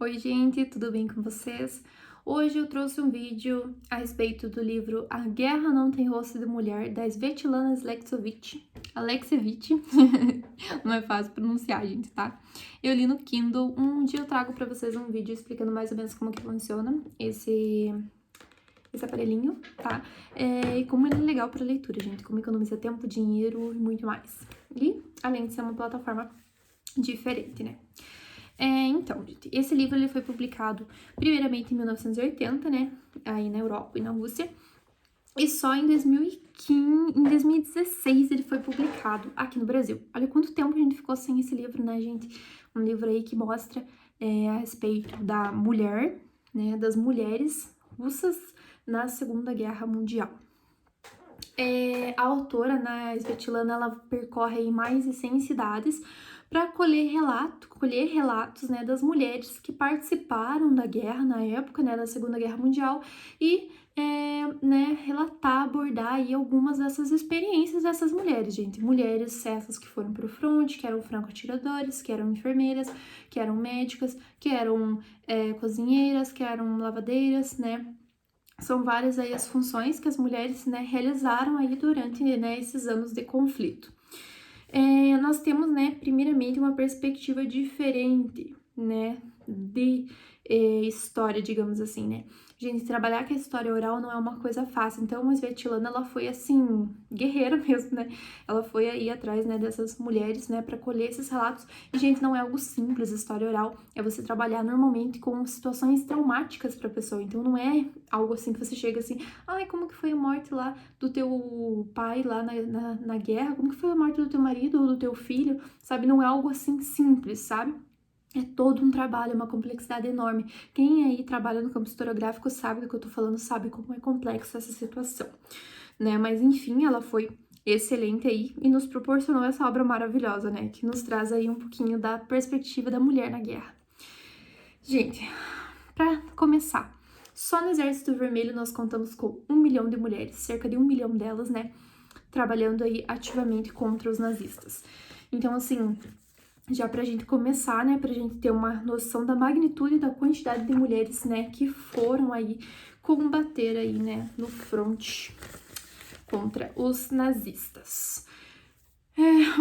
Oi, gente, tudo bem com vocês? Hoje eu trouxe um vídeo a respeito do livro A Guerra Não Tem Rosto de Mulher, da Svetlana Alexievich. Não é fácil pronunciar, gente, tá? Eu li no Kindle. Um dia eu trago pra vocês um vídeo explicando mais ou menos como que funciona esse aparelhinho, tá? E como ele é legal pra leitura, gente, como economiza tempo, dinheiro e muito mais. E, além de ser uma plataforma diferente, né? Então, gente, esse livro ele foi publicado primeiramente em 1980, né, aí na Europa e na Rússia, e só em 2015, em 2016 ele foi publicado aqui no Brasil. Olha quanto tempo a gente ficou sem esse livro, né, gente? Um livro aí que mostra a respeito da mulher, né, das mulheres russas na Segunda Guerra Mundial. A autora, né, Svetlana, ela percorre aí mais de 100 cidades para colher relatos, né, das mulheres que participaram da guerra na época, né, da Segunda Guerra Mundial e, né, relatar, abordar aí algumas dessas experiências dessas mulheres, gente. Mulheres essas que foram pro fronte, que eram franco-atiradores, que eram enfermeiras, que eram médicas, que eram cozinheiras, que eram lavadeiras, né. São várias aí as funções que as mulheres, né, realizaram aí durante, né, esses anos de conflito. Nós temos, né, primeiramente uma perspectiva diferente, né, de história, digamos assim, né. Gente, trabalhar com a história oral não é uma coisa fácil, então a Svetlana, ela foi, assim, guerreira mesmo, né, ela foi aí atrás, né, dessas mulheres, né, para colher esses relatos, e, gente, não é algo simples, história oral, é você trabalhar normalmente com situações traumáticas pra pessoa, então não é algo assim que você chega assim, ai, como que foi a morte lá do teu pai lá na guerra, como que foi a morte do teu marido ou do teu filho, sabe, não é algo assim simples, sabe? É todo um trabalho, uma complexidade enorme. Quem aí trabalha no campo historiográfico sabe do que eu tô falando, sabe como é complexa essa situação, né? Mas enfim, ela foi excelente aí e nos proporcionou essa obra maravilhosa, né? Que nos traz aí um pouquinho da perspectiva da mulher na guerra. Gente, para começar, só no Exército Vermelho nós contamos com 1 milhão de mulheres, cerca de 1 milhão delas, né? Trabalhando aí ativamente contra os nazistas. Então, assim, já pra gente começar, né, pra gente ter uma noção da magnitude da quantidade de mulheres, né, que foram aí combater aí, né, no fronte contra os nazistas.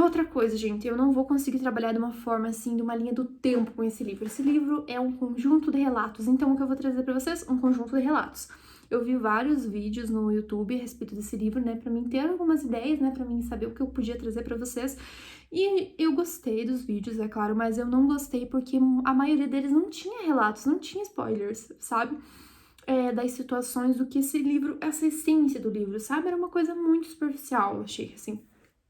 Outra coisa, gente, eu não vou conseguir trabalhar de uma forma assim, de uma linha do tempo com esse livro. Esse livro é um conjunto de relatos, então o que eu vou trazer pra vocês? Um conjunto de relatos. Eu vi vários vídeos no YouTube a respeito desse livro, né, pra mim ter algumas ideias, né, pra mim saber o que eu podia trazer pra vocês. E eu gostei dos vídeos, é claro, mas eu não gostei porque a maioria deles não tinha relatos, não tinha spoilers, sabe? Das situações do que esse livro, essa essência do livro, sabe? Era uma coisa muito superficial, eu achei, assim.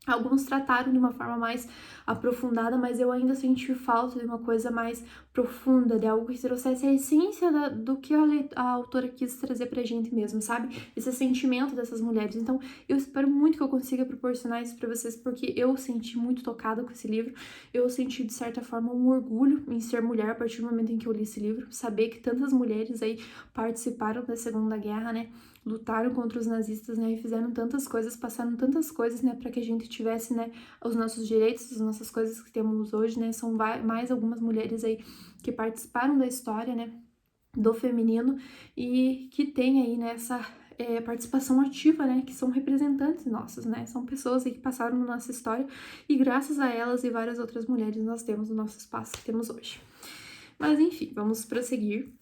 Alguns trataram de uma forma mais aprofundada, mas eu ainda senti falta de uma coisa mais profunda, de algo que trouxesse a essência do que a autora quis trazer pra gente mesmo, sabe? Esse sentimento dessas mulheres. Então, eu espero muito que eu consiga proporcionar isso pra vocês, porque eu senti muito tocada com esse livro. Eu senti, de certa forma, um orgulho em ser mulher a partir do momento em que eu li esse livro. Saber que tantas mulheres aí participaram da Segunda Guerra, né? Lutaram contra os nazistas, né, e fizeram tantas coisas, passaram tantas coisas, né, para que a gente tivesse, né, os nossos direitos, as nossas coisas que temos hoje, né, são mais algumas mulheres aí que participaram da história, né, do feminino e que tem aí, né, essa participação ativa, né, que são representantes nossos, né, são pessoas aí que passaram na nossa história e graças a elas e várias outras mulheres nós temos o nosso espaço que temos hoje. Mas enfim, vamos prosseguir.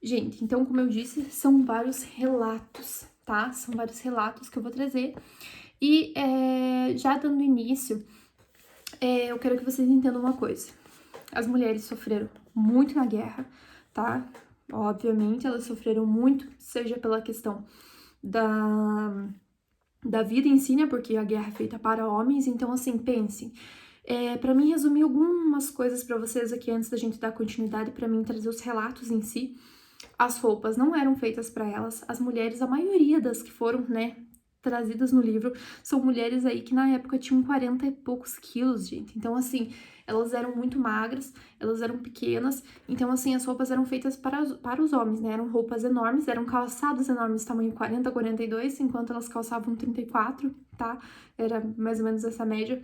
Gente, então, como eu disse, são vários relatos, tá? São vários relatos que eu vou trazer. E já dando início, eu quero que vocês entendam uma coisa. As mulheres sofreram muito na guerra, tá? Obviamente, elas sofreram muito, seja pela questão da vida em si, né? Porque a guerra é feita para homens. Então, assim, pensem. Para mim, resumir algumas coisas para vocês aqui antes da gente dar continuidade, para mim trazer os relatos em si. As roupas não eram feitas para elas. As mulheres, a maioria das que foram, né, trazidas no livro, são mulheres aí que na época tinham 40 e poucos quilos, gente. Então, assim, elas eram muito magras, elas eram pequenas. Então, assim, as roupas eram feitas para os homens, né? Eram roupas enormes, eram calçados enormes, tamanho 40, 42, enquanto elas calçavam 34, tá? Era mais ou menos essa média.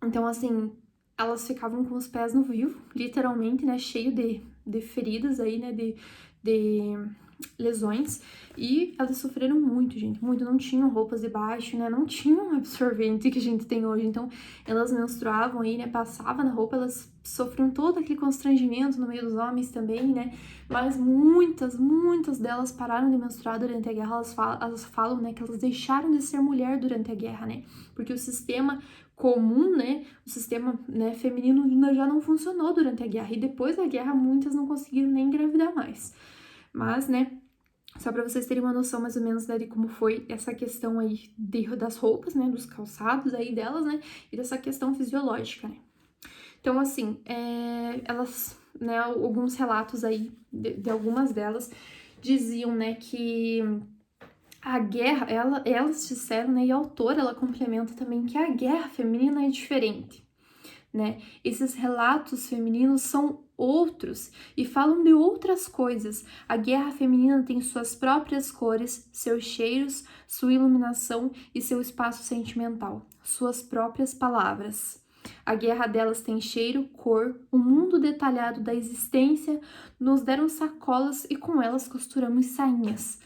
Então, assim, elas ficavam com os pés no vivo, literalmente, né, cheio de feridas aí, né, de lesões, e elas sofreram muito, gente, muito, não tinham roupas de baixo, né, não tinham absorvente que a gente tem hoje, então elas menstruavam aí, né, passava na roupa, elas sofriam todo aquele constrangimento no meio dos homens também, né, mas muitas delas pararam de menstruar durante a guerra, elas falam, né, que elas deixaram de ser mulher durante a guerra, né, porque o sistema comum, né, o sistema, né, feminino já não funcionou durante a guerra, e depois da guerra muitas não conseguiram nem engravidar mais. Mas, né, só para vocês terem uma noção mais ou menos, né, de como foi essa questão aí das roupas, né, dos calçados aí delas, né, e dessa questão fisiológica, né. Então, assim, elas, né, alguns relatos aí de algumas delas diziam, né, que a guerra, elas disseram, né, e a autora, ela complementa também que a guerra feminina é diferente, né? Esses relatos femininos são outros e falam de outras coisas. A guerra feminina tem suas próprias cores, seus cheiros, sua iluminação e seu espaço sentimental, suas próprias palavras. A guerra delas tem cheiro, cor, um mundo detalhado da existência, nos deram sacolas e com elas costuramos sainhas.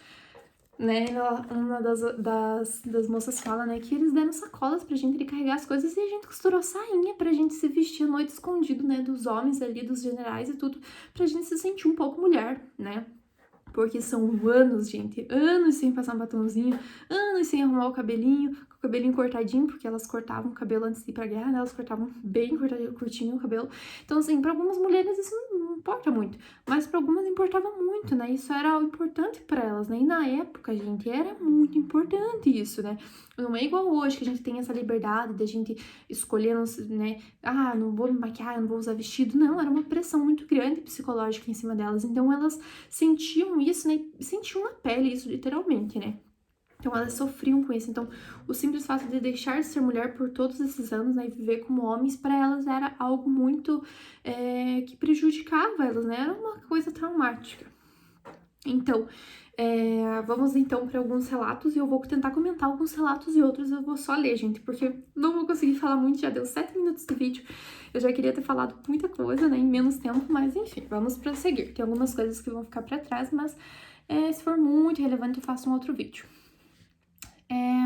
Né, uma das moças fala, né, que eles deram sacolas pra gente de carregar as coisas e a gente costurou sainha pra gente se vestir à noite escondido, né, dos homens ali, dos generais e tudo, pra gente se sentir um pouco mulher, né, porque são anos, gente, anos sem passar um batonzinho, anos sem arrumar o cabelinho, com o cabelinho cortadinho, porque elas cortavam o cabelo antes de ir pra guerra, né, elas cortavam bem cortadinho, curtinho o cabelo. Então, assim, pra algumas mulheres isso não importa muito, mas pra algumas importava muito, né, isso era importante pra elas, né, e na época, gente, era muito importante isso, né, não é igual hoje, que a gente tem essa liberdade de a gente escolher, né, não vou me maquiar, não vou usar vestido, não, era uma pressão muito grande psicológica em cima delas, então elas sentiam isso, né, sentiam na pele isso, literalmente, né. Então elas sofriam com isso. Então o simples fato de deixar de ser mulher por todos esses anos, né, e viver como homens, para elas era algo muito que prejudicava elas, né, era uma coisa traumática. Então, vamos então para alguns relatos, e eu vou tentar comentar alguns relatos e outros eu vou só ler, gente, porque não vou conseguir falar muito, já deu 7 minutos de vídeo, eu já queria ter falado muita coisa, né, em menos tempo, mas enfim, vamos prosseguir. Tem algumas coisas que vão ficar para trás, mas se for muito relevante eu faço um outro vídeo.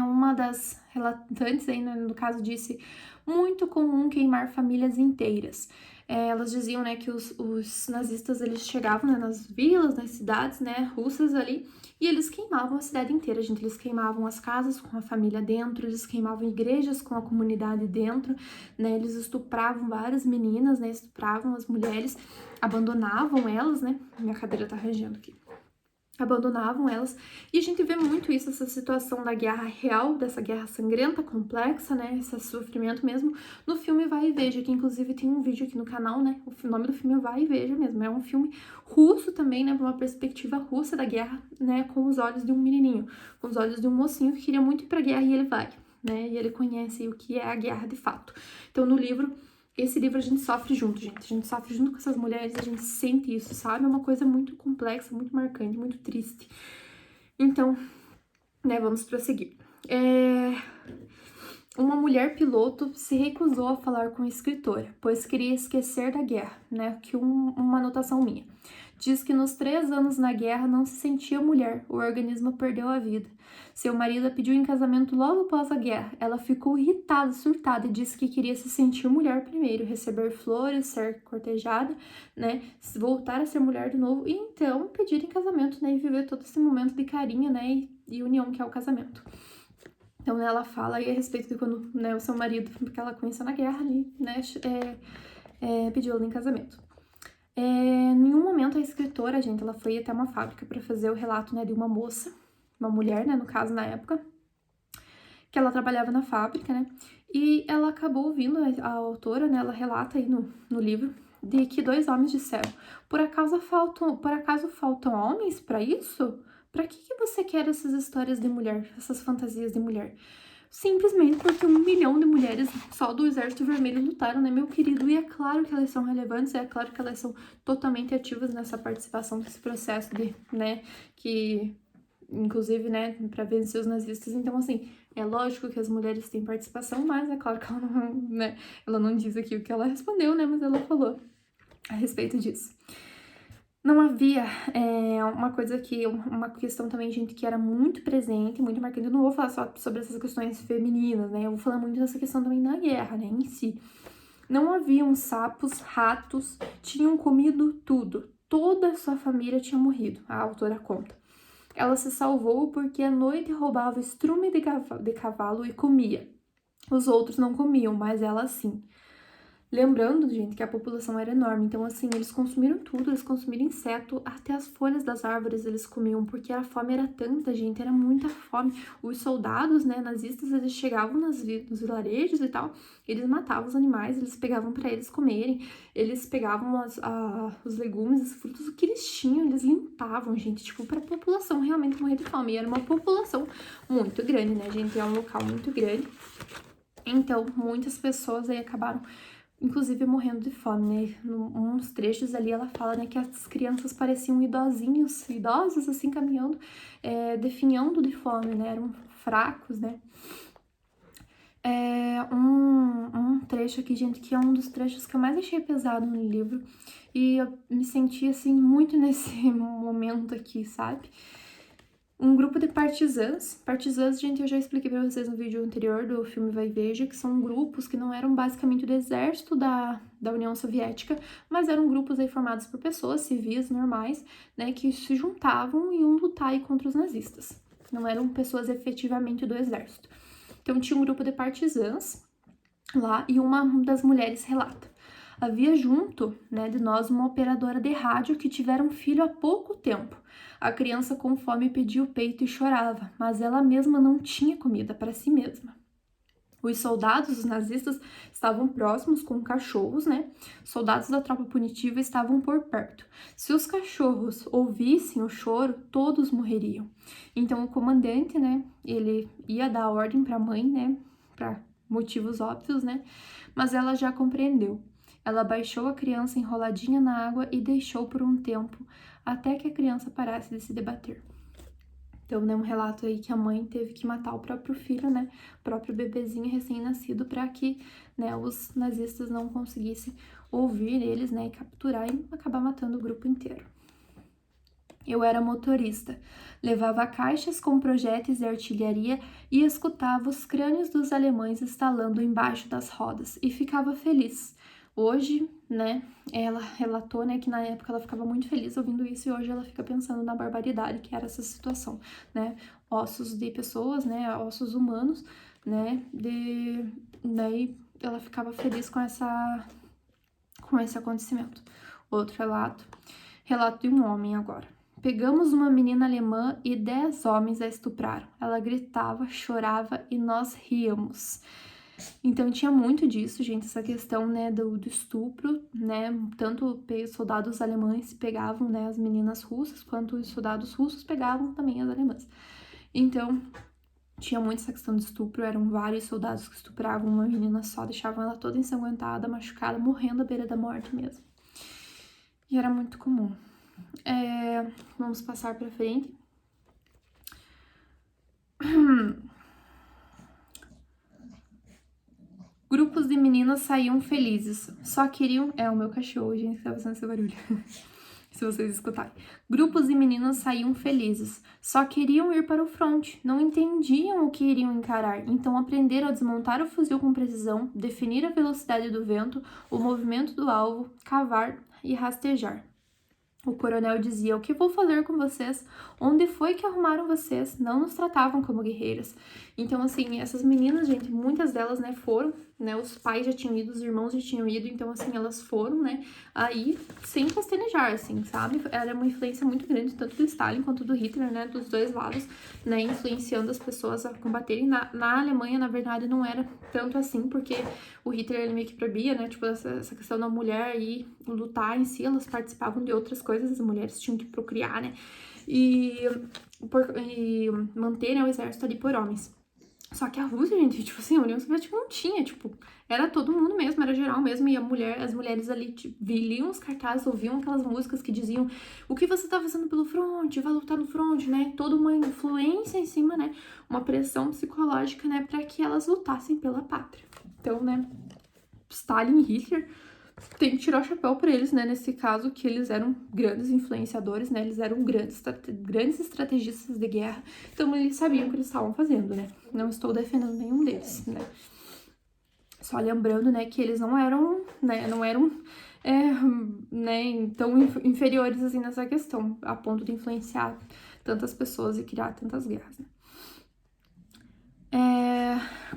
Uma das relatantes aí, no caso, disse: muito comum queimar famílias inteiras. Elas diziam, né, que os nazistas, eles chegavam, né, nas vilas, nas cidades, né, russas ali, e eles queimavam a cidade inteira, gente. Eles queimavam as casas com a família dentro, eles queimavam igrejas com a comunidade dentro, né, eles estupravam várias meninas, né, estupravam as mulheres, abandonavam elas, né, minha cadeira tá rangendo aqui. Abandonavam elas, e a gente vê muito isso, essa situação da guerra real, dessa guerra sangrenta, complexa, né, esse sofrimento mesmo, no filme Vai e Veja, que inclusive tem um vídeo aqui no canal, né, o nome do filme é Vai e Veja mesmo, é um filme russo também, né, uma perspectiva russa da guerra, né, com os olhos de um menininho, com os olhos de um mocinho que queria muito ir pra guerra e ele vai, né, e ele conhece o que é a guerra de fato. Então no livro, esse livro a gente sofre junto, gente. A gente sofre junto com essas mulheres, a gente sente isso, sabe? É uma coisa muito complexa, muito marcante, muito triste. Então, né, vamos prosseguir. Uma mulher piloto se recusou a falar com a escritora, pois queria esquecer da guerra, né? Uma anotação minha. Diz que nos 3 anos na guerra não se sentia mulher, o organismo perdeu a vida. Seu marido a pediu em casamento logo após a guerra. Ela ficou irritada, surtada e disse que queria se sentir mulher primeiro, receber flores, ser cortejada, né, voltar a ser mulher de novo e então pedir em casamento, né, e viver todo esse momento de carinho, né, e união que é o casamento. Então ela fala aí a respeito de quando, né, o seu marido, que ela conheceu na guerra ali, né, pediu ela em casamento. Em nenhum momento a escritora, gente, ela foi até uma fábrica para fazer o relato, né, de uma moça, uma mulher, né, no caso, na época, que ela trabalhava na fábrica, né, e ela acabou ouvindo, a autora, né, ela relata aí no livro, de que 2 homens disseram: por acaso faltam homens para isso? Para que você quer essas histórias de mulher, essas fantasias de mulher? Simplesmente porque 1 milhão de mulheres só do Exército Vermelho lutaram, né, meu querido? E é claro que elas são relevantes, é claro que elas são totalmente ativas nessa participação desse processo de, né, que, inclusive, né, para vencer os nazistas. Então, assim, é lógico que as mulheres têm participação, mas é claro que ela não, né, ela não diz aqui o que ela respondeu, né, mas ela falou a respeito disso. Não havia uma coisa que, uma questão também, gente, que era muito presente, muito marcante. Eu não vou falar só sobre essas questões femininas, né? Eu vou falar muito dessa questão também na guerra, né, em si. Não haviam sapos, ratos, tinham comido tudo. Toda a sua família tinha morrido, a autora conta. Ela se salvou porque à noite roubava estrume de cavalo e comia. Os outros não comiam, mas ela sim. Lembrando, gente, que a população era enorme, então assim, eles consumiram tudo, eles consumiram inseto, até as folhas das árvores eles comiam, porque a fome era tanta, gente, era muita fome. Os soldados, né, nazistas, eles chegavam nos vilarejos e tal, eles matavam os animais, eles pegavam para eles comerem, eles pegavam os legumes, os frutos, o que eles tinham, eles limpavam, gente, tipo, pra população realmente morrer de fome. E era uma população muito grande, né, gente, é um local muito grande. Então, muitas pessoas aí acabaram inclusive morrendo de fome, né? Uns trechos ali ela fala, né, que as crianças pareciam idosos assim, caminhando, definhando de fome, né? Eram fracos, né? Um trecho aqui, gente, que é um dos trechos que eu mais achei pesado no livro. E eu me senti, assim, muito nesse momento aqui, sabe? Um grupo de partisãs. Partisãs, gente, eu já expliquei pra vocês no vídeo anterior do filme Vai e Veja, que são grupos que não eram basicamente do exército da União Soviética, mas eram grupos aí formados por pessoas civis normais, né, que se juntavam e iam lutar aí contra os nazistas. Não eram pessoas efetivamente do exército. Então tinha um grupo de partisãs lá e uma das mulheres relata: havia junto, né, de nós uma operadora de rádio que tivera um filho há pouco tempo. A criança com fome pedia o peito e chorava, mas ela mesma não tinha comida para si mesma. Os soldados, os nazistas, estavam próximos com cachorros, né? Soldados da tropa punitiva estavam por perto. Se os cachorros ouvissem o choro, todos morreriam. Então o comandante, né, ele ia dar ordem para a mãe, né, para motivos óbvios, né? Mas ela já compreendeu. Ela baixou a criança enroladinha na água e deixou por um tempo, até que a criança parasse de se debater. Então, né, um relato aí que a mãe teve que matar o próprio filho, né, o próprio bebezinho recém-nascido, para que, né, os nazistas não conseguissem ouvir eles, né, e capturar e acabar matando o grupo inteiro. Eu era motorista, levava caixas com projéteis de artilharia e escutava os crânios dos alemães estalando embaixo das rodas e ficava feliz. Hoje, né, ela relatou, né, que na época ela ficava muito feliz ouvindo isso e hoje ela fica pensando na barbaridade que era essa situação, né, ossos de pessoas, né, ossos humanos, né, daí ela ficava feliz com esse acontecimento. Outro relato de um homem agora. Pegamos uma menina alemã e 10 homens a estupraram. Ela gritava, chorava e nós ríamos. Então tinha muito disso, gente, essa questão, né, do estupro, né, tanto os soldados alemães pegavam, né, as meninas russas, quanto os soldados russos pegavam também as alemãs. Então, tinha muito essa questão de estupro, eram vários soldados que estupravam uma menina só, deixavam ela toda ensanguentada, machucada, morrendo à beira da morte mesmo. E era muito comum. Vamos passar para frente. Grupos de meninas saíam felizes, só queriam... É o meu cachorro, gente, que tá fazendo esse barulho. Se vocês escutarem. Grupos de meninas saíam felizes, só queriam ir para o fronte, não entendiam o que iriam encarar, então aprenderam a desmontar o fuzil com precisão, definir a velocidade do vento, o movimento do alvo, cavar e rastejar. O coronel dizia: o que vou fazer com vocês? Onde foi que arrumaram vocês? Não nos tratavam como guerreiras. Então, assim, essas meninas, gente, muitas delas, né, foram, né, os pais já tinham ido, os irmãos já tinham ido, então, assim, elas foram, né, aí sem pestanejar, assim, sabe? Era uma influência muito grande, tanto do Stalin quanto do Hitler, né, dos dois lados, né, influenciando as pessoas a combaterem. Na Alemanha, na verdade, não era tanto assim, porque o Hitler, ele meio que proibia, né, tipo, essa questão da mulher e lutar em si, elas participavam de outras coisas, as mulheres tinham que procriar, né, e manterem o exército ali por homens. Só que a Rússia, gente, tipo assim, a União Soviética não tinha, tipo, era todo mundo mesmo, era geral mesmo, e as mulheres ali, tipo, liam os cartazes, ouviam aquelas músicas que diziam: o que você tá fazendo pelo fronte, vai lutar no fronte, né, toda uma influência em cima, né, uma pressão psicológica, né, pra que elas lutassem pela pátria. Então, né, Stalin e Hitler tem que tirar o chapéu para eles, né, nesse caso, que eles eram grandes influenciadores, né, eles eram grandes estrategistas de guerra, então eles sabiam o que eles estavam fazendo, né, não estou defendendo nenhum deles, né, só lembrando, né, que eles não eram, tão inferiores, assim, nessa questão, a ponto de influenciar tantas pessoas e criar tantas guerras, né.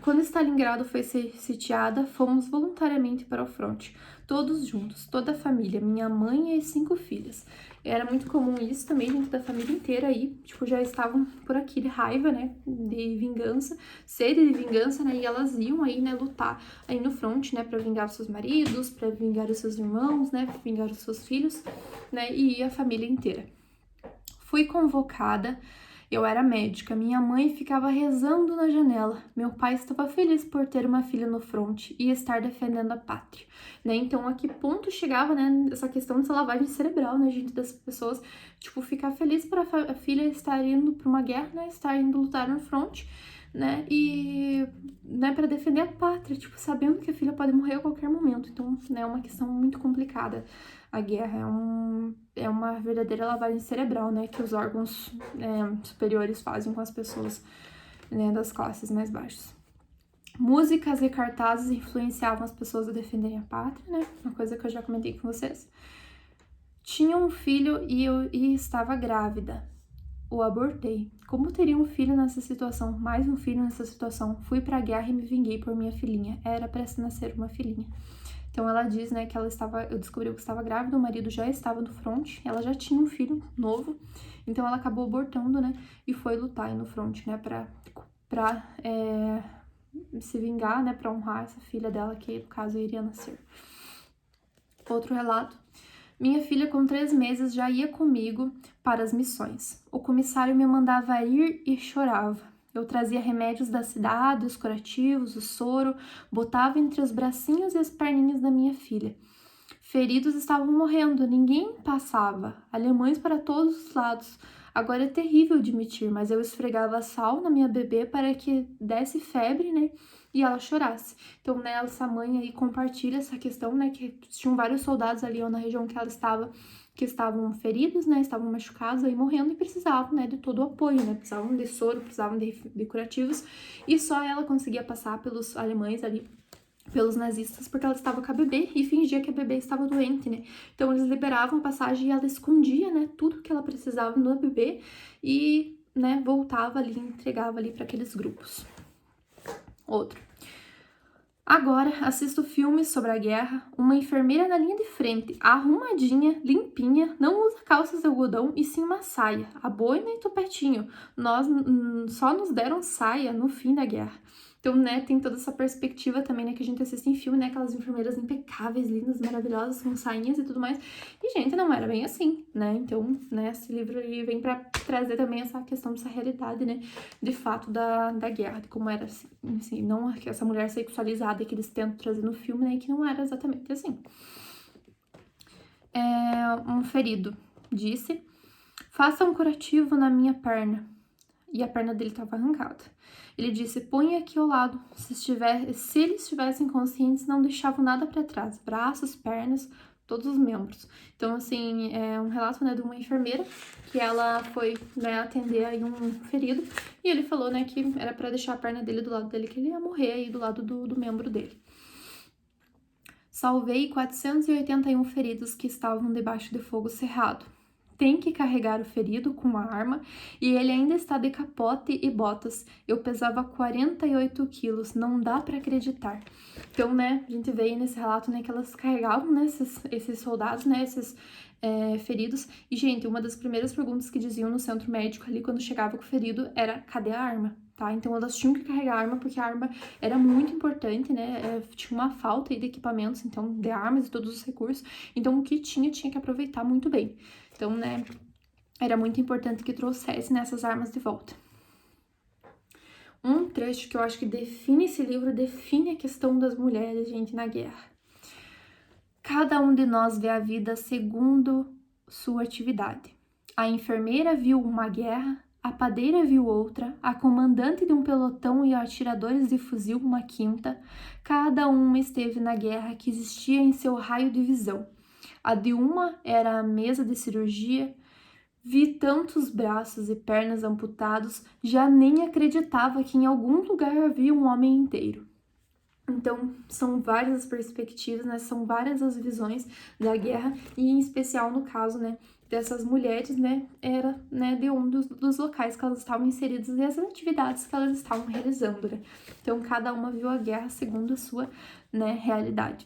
Quando Stalingrado foi sitiada, fomos voluntariamente para o fronte, todos juntos, toda a família, minha mãe e 5 filhas. Era muito comum isso também dentro da família inteira aí, tipo, já estavam por aqui de raiva, né, de vingança, sede de vingança, né, e elas iam aí, né, lutar aí no fronte, né, para vingar os seus maridos, para vingar os seus irmãos, né, vingar os seus filhos, né, e a família inteira. Fui convocada. Eu era médica, minha mãe ficava rezando na janela. Meu pai estava feliz por ter uma filha no fronte e estar defendendo a pátria, né? Então, a que ponto chegava, né, essa questão dessa lavagem cerebral, né, gente, das pessoas, tipo, ficar feliz por a filha estar indo para uma guerra, né, estar indo lutar no fronte, né, e, né, para defender a pátria, tipo, sabendo que a filha pode morrer a qualquer momento. Então, né, é uma questão muito complicada. A guerra é uma verdadeira lavagem cerebral, né, que os órgãos superiores fazem com as pessoas, né, das classes mais baixas. Músicas e cartazes influenciavam as pessoas a defenderem a pátria, né, uma coisa que eu já comentei com vocês. Tinha um filho e estava grávida. O abortei. Como teria um filho nessa situação? Mais um filho nessa situação. Fui pra guerra e me vinguei por minha filhinha. Era pra nascer uma filhinha. Então ela diz, né, que eu descobri que estava grávida, o marido já estava no fronte, ela já tinha um filho novo, então ela acabou abortando, né, e foi lutar aí no fronte, né, pra se vingar, né, pra honrar essa filha dela, que no caso iria nascer. Outro relato. Minha filha, com 3 meses, já ia comigo para as missões. O comissário me mandava ir e chorava. Eu trazia remédios da cidade, os curativos, o soro, botava entre os bracinhos e as perninhas da minha filha. Feridos estavam morrendo, ninguém passava. Alemães para todos os lados. Agora é terrível admitir, mas eu esfregava sal na minha bebê para que desse febre, né? E ela chorasse. Então, né, essa mãe aí compartilha essa questão, né? Que tinham vários soldados ali na região que ela estava, que estavam feridos, né? Estavam machucados aí, morrendo e precisavam, né, de todo o apoio, né? Precisavam de soro, precisavam de curativos. E só ela conseguia passar pelos alemães ali, pelos nazistas, porque ela estava com a bebê e fingia que a bebê estava doente, né? Então eles liberavam a passagem e ela escondia, né, tudo que ela precisava no bebê e, né, voltava ali, entregava ali para aqueles grupos. Outro. Agora assisto filmes sobre a guerra, uma enfermeira na linha de frente, arrumadinha, limpinha, não usa calças de algodão e sim uma saia, a boina e topetinho. Nós só nos deram saia no fim da guerra. Então, né, tem toda essa perspectiva também, né, que a gente assiste em filme, né, aquelas enfermeiras impecáveis, lindas, maravilhosas, com sainhas e tudo mais. E, gente, não era bem assim, né? Então, né, esse livro aí vem pra trazer também essa questão dessa realidade, né, de fato da guerra, de como era assim, não essa mulher sexualizada que eles tentam trazer no filme, né, que não era exatamente assim. Um ferido disse: faça um curativo na minha perna. E a perna dele estava arrancada. Ele disse: põe aqui ao lado. Se eles estivessem conscientes, não deixavam nada para trás. Braços, pernas, todos os membros. Então, assim, é um relato, né, de uma enfermeira que ela foi, né, atender aí um ferido. E ele falou, né, que era para deixar a perna dele do lado dele, que ele ia morrer aí do lado do membro dele. Salvei 481 feridos que estavam debaixo de fogo cerrado. Tem que carregar o ferido com uma arma e ele ainda está de capote e botas. Eu pesava 48 quilos, não dá para acreditar. Então, né, a gente vê aí nesse relato, né, que elas carregavam, né, esses soldados, né, esses feridos. E, gente, uma das primeiras perguntas que diziam no centro médico ali quando chegava com o ferido era: cadê a arma? Tá? Então, elas tinham que carregar a arma porque a arma era muito importante, né? Tinha uma falta aí de equipamentos, então, de armas e todos os recursos. Então, o que tinha que aproveitar muito bem. Então, né, era muito importante que trouxesse nessas armas de volta. Um trecho que eu acho que define esse livro, define a questão das mulheres, gente, na guerra. Cada um de nós vê a vida segundo sua atividade. A enfermeira viu uma guerra, a padeira viu outra, a comandante de um pelotão e atiradores de fuzil uma quinta. Cada uma esteve na guerra que existia em seu raio de visão. A de uma era a mesa de cirurgia. Vi tantos braços e pernas amputados, já nem acreditava que em algum lugar havia um homem inteiro. Então, são várias as perspectivas, né? São várias as visões da guerra, e em especial no caso, né, dessas mulheres, né, era, né, de um dos locais que elas estavam inseridas e as atividades que elas estavam realizando, né? Então, cada uma viu a guerra segundo a sua, né, realidade.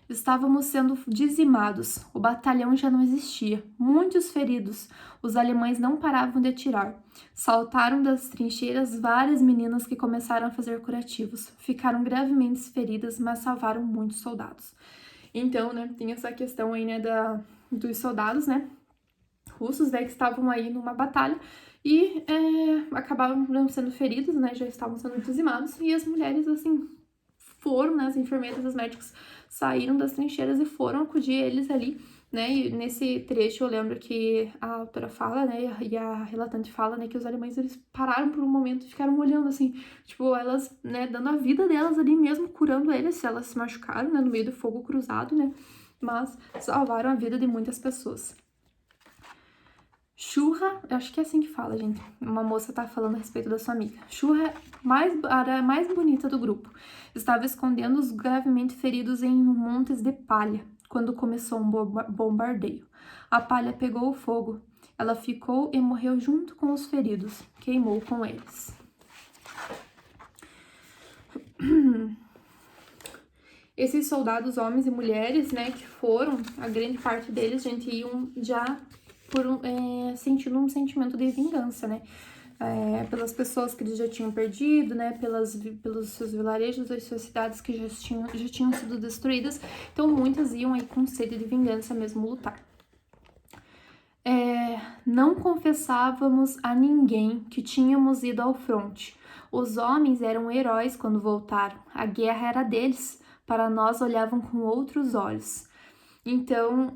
Estávamos sendo dizimados, o batalhão já não existia, muitos feridos, os alemães não paravam de atirar. Saltaram das trincheiras várias meninas que começaram a fazer curativos, ficaram gravemente feridas, mas salvaram muitos soldados. Então, né, tem essa questão aí, né, dos soldados, né, russos, né, que estavam aí numa batalha e acabaram não sendo feridos, né, já estavam sendo dizimados, e as mulheres, assim, foram, né, as enfermeiras, os médicos saíram das trincheiras e foram acudir eles ali, né, e nesse trecho eu lembro que a autora fala, né, e a relatante fala, né, que os alemães, eles pararam por um momento e ficaram olhando, assim, tipo, elas, né, dando a vida delas ali mesmo, curando eles, se elas se machucaram, né, no meio do fogo cruzado, né, mas salvaram a vida de muitas pessoas. Shurra, acho que é assim que fala, gente. Uma moça tá falando a respeito da sua amiga. Shurra era a mais bonita do grupo. Estava escondendo os gravemente feridos em montes de palha, quando começou um bombardeio. A palha pegou fogo. Ela ficou e morreu junto com os feridos. Queimou com eles. Esses soldados, homens e mulheres, né, que foram, a grande parte deles, gente, iam já sentindo um sentimento de vingança, né, pelas pessoas que eles já tinham perdido, né, pelos seus vilarejos, as suas cidades que já tinham sido destruídas. Então, muitas iam aí com sede de vingança mesmo lutar. Não confessávamos a ninguém que tínhamos ido ao fronte. Os homens eram heróis quando voltaram. A guerra era deles. Para nós olhavam com outros olhos. Então,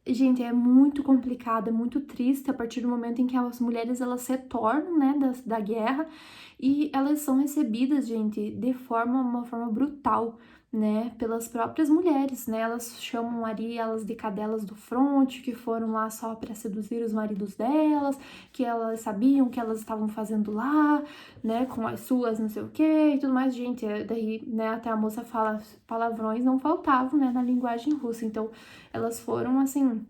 gente, é muito complicado, é muito triste a partir do momento em que as mulheres, elas retornam, né, da guerra, e elas são recebidas, gente, de uma forma brutal, né, pelas próprias mulheres, né, elas chamam ali elas de cadelas do fronte, que foram lá só para seduzir os maridos delas, que elas sabiam que elas estavam fazendo lá, né, com as suas não sei o que e tudo mais, gente, daí, né, até a moça fala, palavrões não faltavam, né, na linguagem russa, então elas foram, assim,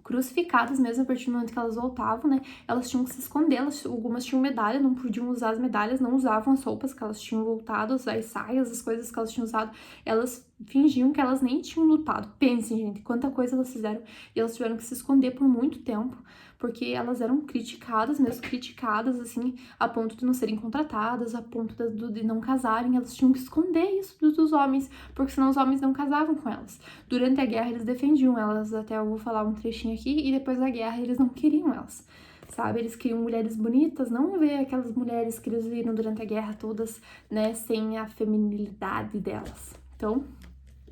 crucificadas mesmo a partir do momento que elas voltavam, né, elas tinham que se esconder, algumas tinham medalha, não podiam usar as medalhas, não usavam as roupas que elas tinham voltado, as saias, as coisas que elas tinham usado, elas fingiam que elas nem tinham lutado. Pensem, gente, quanta coisa elas fizeram, e elas tiveram que se esconder por muito tempo, porque elas eram criticadas, mesmo criticadas, assim, a ponto de não serem contratadas, a ponto de não casarem, elas tinham que esconder isso dos homens, porque senão os homens não casavam com elas. Durante a guerra eles defendiam elas, até eu vou falar um trechinho aqui, e depois da guerra eles não queriam elas, sabe? Eles queriam mulheres bonitas, não ver aquelas mulheres que eles viram durante a guerra todas, né, sem a feminilidade delas. Então,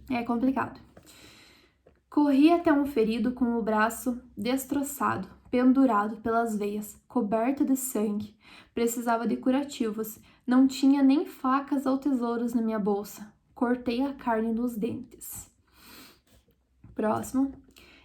é complicado. Corri até um ferido com o braço destroçado, pendurado pelas veias, coberto de sangue. Precisava de curativos. Não tinha nem facas ou tesouros na minha bolsa. Cortei a carne nos dentes. Próximo.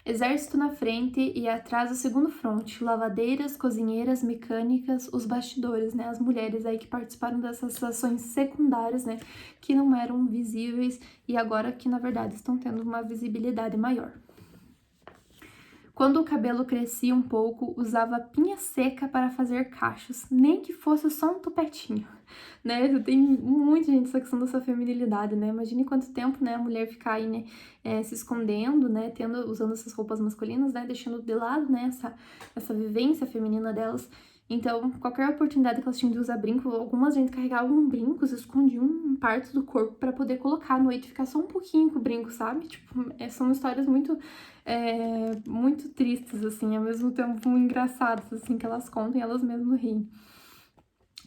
Exército na frente e atrás o segundo fronte, lavadeiras, cozinheiras, mecânicas, os bastidores, né, as mulheres aí que participaram dessas ações secundárias, né, que não eram visíveis e agora que na verdade estão tendo uma visibilidade maior. Quando o cabelo crescia um pouco, usava pinha seca para fazer cachos, nem que fosse só um topetinho, né? Tem muita gente essa questão dessa feminilidade, né? Imagine quanto tempo, né, a mulher ficar aí, né, se escondendo, né, usando essas roupas masculinas, né, deixando de lado, né, essa vivência feminina delas. Então, qualquer oportunidade que elas tinham de usar brinco, algumas gente carregavam brincos, escondiam partes do corpo para poder colocar à noite e ficar só um pouquinho com o brinco, sabe? Tipo, são histórias muito tristes, assim, ao mesmo tempo muito engraçadas, assim, que elas contam e elas mesmas riem.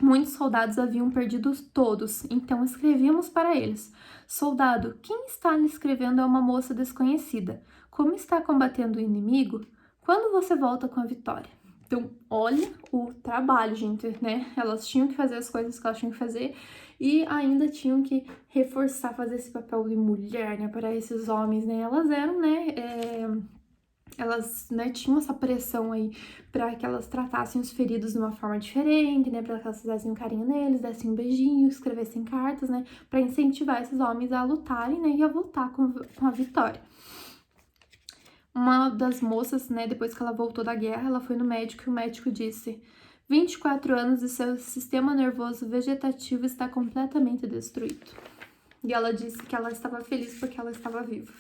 Muitos soldados haviam perdido todos, então escrevíamos para eles. Soldado, quem está lhe escrevendo é uma moça desconhecida. Como está combatendo o inimigo? Quando você volta com a vitória? Então, olha o trabalho, gente, né? Elas tinham que fazer as coisas que elas tinham que fazer e ainda tinham que reforçar, fazer esse papel de mulher, né, para esses homens, né? Elas eram, né, elas, né, tinham essa pressão aí para que elas tratassem os feridos de uma forma diferente, né, para que elas fizessem um carinho neles, dessem um beijinho, escrevessem cartas, né, para incentivar esses homens a lutarem, né, e a voltar com a vitória. Uma das moças, né, depois que ela voltou da guerra, ela foi no médico e o médico disse: 24 anos e seu sistema nervoso vegetativo está completamente destruído. E ela disse que ela estava feliz porque ela estava viva.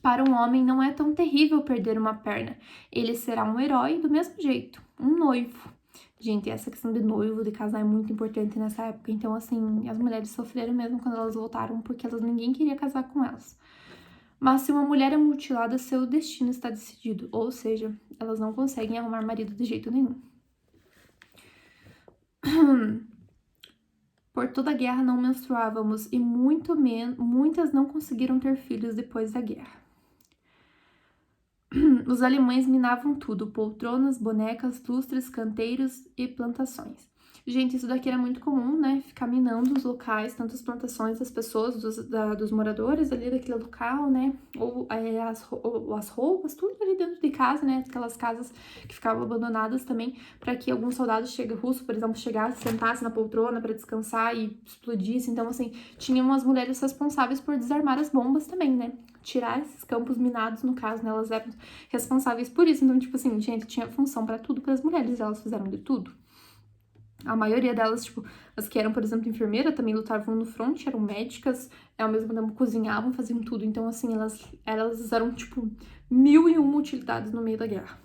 Para um homem não é tão terrível perder uma perna. Ele será um herói do mesmo jeito, um noivo. Gente, essa questão de noivo, de casar é muito importante nessa época. Então, assim, as mulheres sofreram mesmo quando elas voltaram porque ninguém queria casar com elas. Mas se uma mulher é mutilada, seu destino está decidido, ou seja, elas não conseguem arrumar marido de jeito nenhum. Por toda a guerra não menstruávamos e muitas não conseguiram ter filhos depois da guerra. Os alemães minavam tudo, poltronas, bonecas, lustres, canteiros e plantações. Gente, isso daqui era muito comum, né? Ficar minando os locais, tanto as plantações das pessoas, dos moradores ali daquele local, né? Ou as roupas, tudo ali dentro de casa, né? Aquelas casas que ficavam abandonadas também, para que algum soldado russo, por exemplo, chegasse, sentasse na poltrona para descansar e explodisse. Então, assim, tinham as mulheres responsáveis por desarmar as bombas também, né? Tirar esses campos minados, no caso, né? Elas eram responsáveis por isso. Então, tipo assim, gente, tinha função para tudo para as mulheres, elas fizeram de tudo. A maioria delas, tipo, as que eram, por exemplo, enfermeira, também lutavam no front, eram médicas, ao mesmo tempo cozinhavam, faziam tudo. Então, assim, elas eram, tipo, 1001 utilidades no meio da guerra.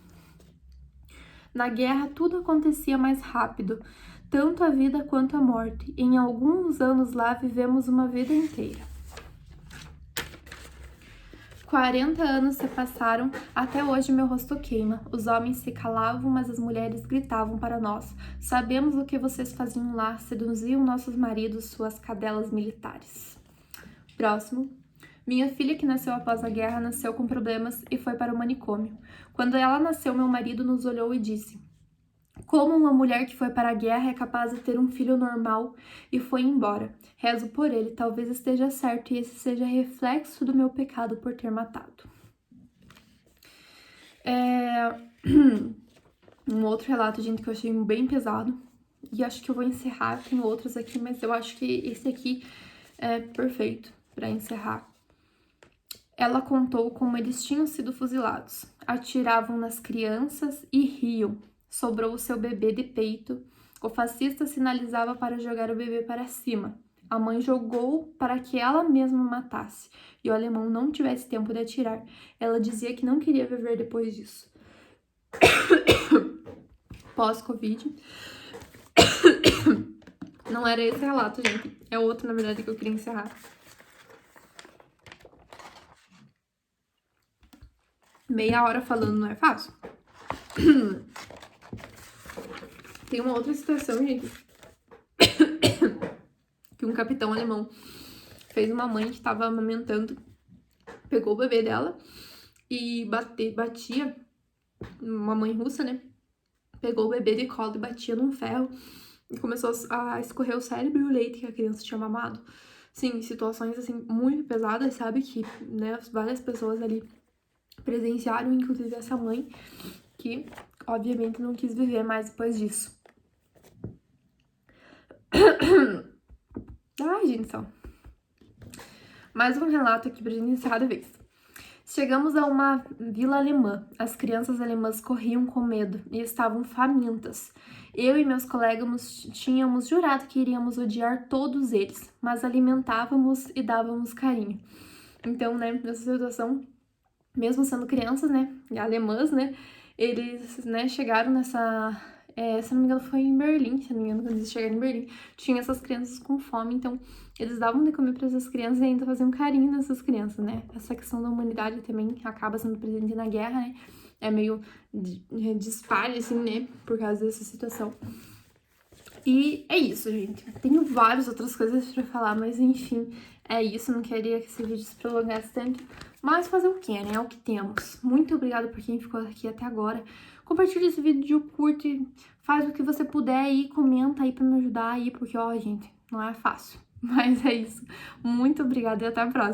Na guerra, tudo acontecia mais rápido, tanto a vida quanto a morte. Em alguns anos lá, vivemos uma vida inteira. 40 anos se passaram, até hoje meu rosto queima. Os homens se calavam, mas as mulheres gritavam para nós. Sabemos o que vocês faziam lá, seduziam nossos maridos, suas cadelas militares. Próximo. Minha filha, que nasceu após a guerra, nasceu com problemas e foi para o manicômio. Quando ela nasceu, meu marido nos olhou e disse: como uma mulher que foi para a guerra é capaz de ter um filho normal, e foi embora. Rezo por ele, talvez esteja certo e esse seja reflexo do meu pecado por ter matado. Um outro relato, gente, que eu achei bem pesado, e acho que eu vou encerrar, tem outros aqui, mas eu acho que esse aqui é perfeito para encerrar. Ela contou como eles tinham sido fuzilados, atiravam nas crianças e riam. Sobrou o seu bebê de peito. O fascista sinalizava para jogar o bebê para cima. A mãe jogou para que ela mesma matasse, e o alemão não tivesse tempo de atirar. Ela dizia que não queria viver depois disso. Pós-Covid. Não era esse relato, gente. É outro, na verdade, que eu queria encerrar. Meia hora falando não é fácil. Tem uma outra situação, gente, que um capitão alemão fez uma mãe que estava amamentando, pegou o bebê dela e batia, uma mãe russa, né, pegou o bebê de colo e batia num ferro e começou a escorrer o cérebro e o leite que a criança tinha mamado. Sim, situações, assim, muito pesadas, sabe, que, né, várias pessoas ali presenciaram, inclusive essa mãe, que, obviamente, não quis viver mais depois disso. Ai, gente, só. Mais um relato aqui pra gente encerrar a vez. Chegamos a uma vila alemã. As crianças alemãs corriam com medo e estavam famintas. Eu e meus colegas tínhamos jurado que iríamos odiar todos eles, mas alimentávamos e dávamos carinho. Então, né, nessa situação, mesmo sendo crianças, né, alemãs, né, eles, né, chegaram nessa... se não me engano, foi em Berlim, se não me engano, quando eles chegaram em Berlim, tinha essas crianças com fome, então eles davam de comer para essas crianças e ainda faziam carinho nessas crianças, né? Essa questão da humanidade também acaba sendo presente na guerra, né? É meio dispare, assim, né? Por causa dessa situação. E é isso, gente. Tenho várias outras coisas pra falar, mas enfim, é isso. Não queria que esse vídeo se prolongasse tanto. Mas fazer o que, né? É o que temos. Muito obrigada por quem ficou aqui até agora. Compartilha esse vídeo, curte, faz o que você puder aí, comenta aí pra me ajudar aí, porque, ó, gente, não é fácil. Mas é isso. Muito obrigada e até a próxima.